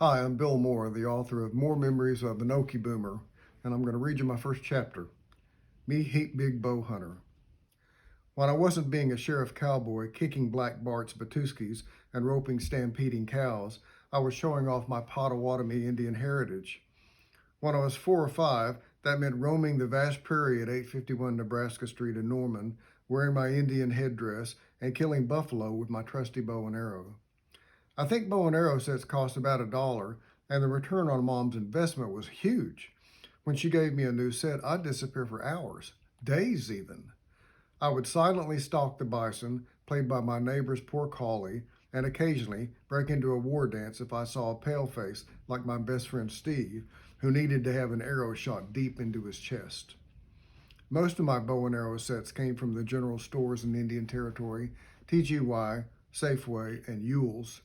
Hi, I'm Bill Moore, the author of More Memories of an Okie Boomer, and I'm going to read you my first chapter, Me Heap Big Bow Hunter. When I wasn't being a sheriff cowboy kicking Black Bart's Batuskis and roping stampeding cows, I was showing off my Potawatomi Indian heritage. When I was 4 or 5, that meant roaming the vast prairie at 851 Nebraska Street in Norman, wearing my Indian headdress and killing buffalo with my trusty bow and arrow. I think bow and arrow sets cost about $1, and the return on Mom's investment was huge. When she gave me a new set, I'd disappear for hours, days even. I would silently stalk the bison, played by my neighbor's poor collie, and occasionally break into a war dance if I saw a paleface like my best friend Steve, who needed to have an arrow shot deep into his chest. Most of my bow and arrow sets came from the general stores in Indian Territory, TGY, Safeway, and Ewell's.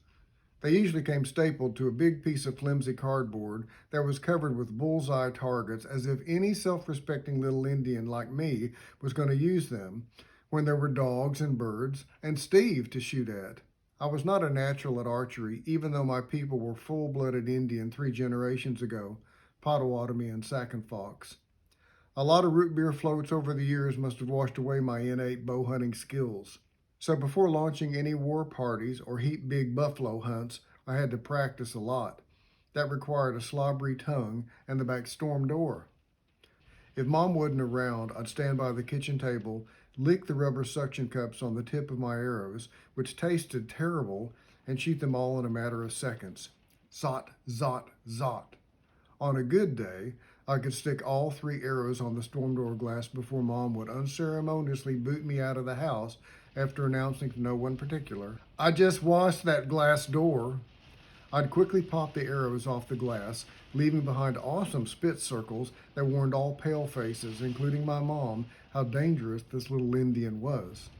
They usually came stapled to a big piece of flimsy cardboard that was covered with bullseye targets, as if any self-respecting little Indian like me was going to use them when there were dogs and birds and Steve to shoot at. I was not a natural at archery, even though my people were full-blooded Indian 3 generations ago, Potawatomi and Sac and Fox. A lot of root beer floats over the years must have washed away my innate bow hunting skills. So before launching any war parties or heap big buffalo hunts, I had to practice a lot. That required a slobbery tongue and the back storm door. If Mom wasn't around, I'd stand by the kitchen table, lick the rubber suction cups on the tip of my arrows, which tasted terrible, and shoot them all in a matter of seconds. Zot, zot, zot. On a good day, I could stick all 3 arrows on the storm door glass before Mom would unceremoniously boot me out of the house after announcing to no one particular, "I just washed that glass door." I'd quickly pop the arrows off the glass, leaving behind awesome spit circles that warned all pale faces, including my mom, how dangerous this little Indian was.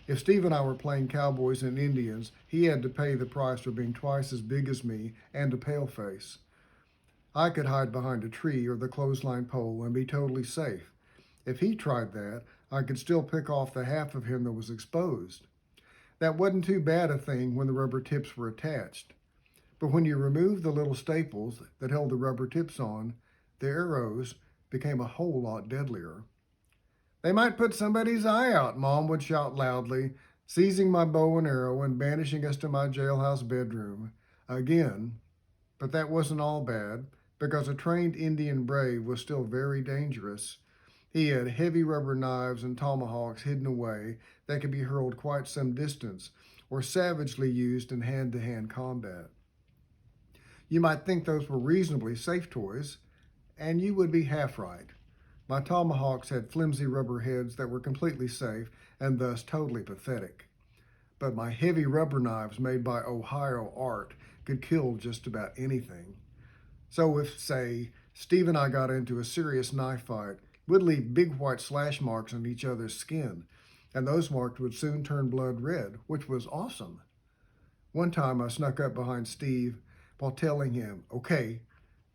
If Steve and I were playing cowboys and Indians, he had to pay the price for being twice as big as me and a paleface. I could hide behind a tree or the clothesline pole and be totally safe. If he tried that, I could still pick off the half of him that was exposed. That wasn't too bad a thing when the rubber tips were attached. But when you removed the little staples that held the rubber tips on, the arrows became a whole lot deadlier. "They might put somebody's eye out," Mom would shout loudly, seizing my bow and arrow and banishing us to my jailhouse bedroom. Again. But that wasn't all bad, because a trained Indian brave was still very dangerous. He had heavy rubber knives and tomahawks hidden away that could be hurled quite some distance or savagely used in hand-to-hand combat. You might think those were reasonably safe toys, and you would be half right. My tomahawks had flimsy rubber heads that were completely safe and thus totally pathetic. But my heavy rubber knives made by Ohio art could kill just about anything. So if, say, Steve and I got into a serious knife fight, we'd leave big white slash marks on each other's skin, and those marks would soon turn blood red, which was awesome. One time I snuck up behind Steve while telling him, "Okay,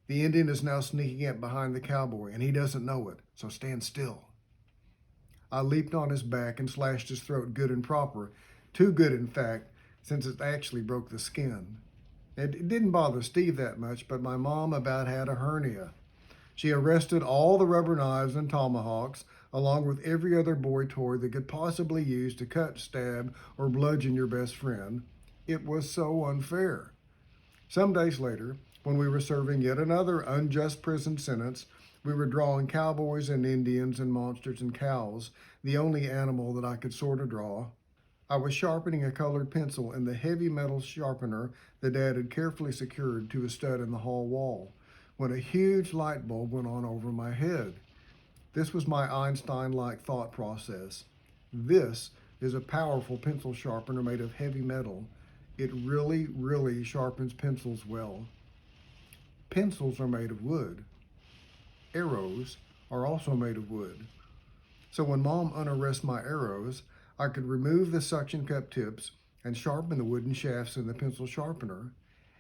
the Indian is now sneaking up behind the cowboy, and he doesn't know it, so stand still." I leaped on his back and slashed his throat good and proper, too good in fact, since it actually broke the skin. It didn't bother Steve that much, but my mom about had a hernia. She arrested all the rubber knives and tomahawks, along with every other boy toy that could possibly use to cut, stab, or bludgeon your best friend. It was so unfair. Some days later, when we were serving yet another unjust prison sentence, we were drawing cowboys and Indians and monsters and cows, the only animal that I could sort of draw. I was sharpening a colored pencil in the heavy metal sharpener that Dad had carefully secured to a stud in the hall wall, when a huge light bulb went on over my head. This was my Einstein-like thought process. This is a powerful pencil sharpener made of heavy metal. It really, really sharpens pencils well. Pencils are made of wood. Arrows are also made of wood. So when Mom unarrests my arrows, I could remove the suction cup tips and sharpen the wooden shafts in the pencil sharpener,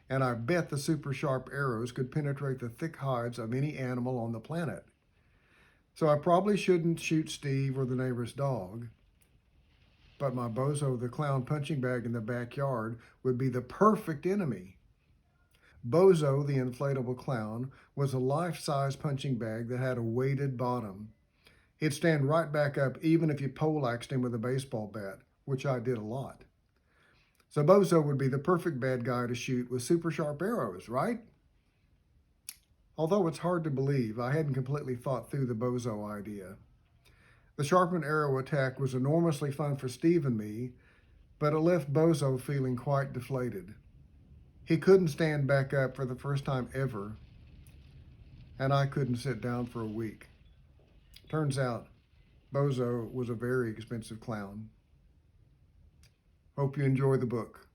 and I bet the super sharp arrows could penetrate the thick hides of any animal on the planet. So I probably shouldn't shoot Steve or the neighbor's dog, but my bozo the clown punching bag in the backyard would be the perfect enemy. Bozo, the inflatable clown, was a life-size punching bag that had a weighted bottom. He'd stand right back up even if you poleaxed him with a baseball bat, which I did a lot. So Bozo would be the perfect bad guy to shoot with super sharp arrows, right? Although it's hard to believe, I hadn't completely thought through the Bozo idea. The sharpened arrow attack was enormously fun for Steve and me, but it left Bozo feeling quite deflated. He couldn't stand back up for the first time ever, and I couldn't sit down for a week. Turns out, Bozo was a very expensive clown. Hope you enjoy the book.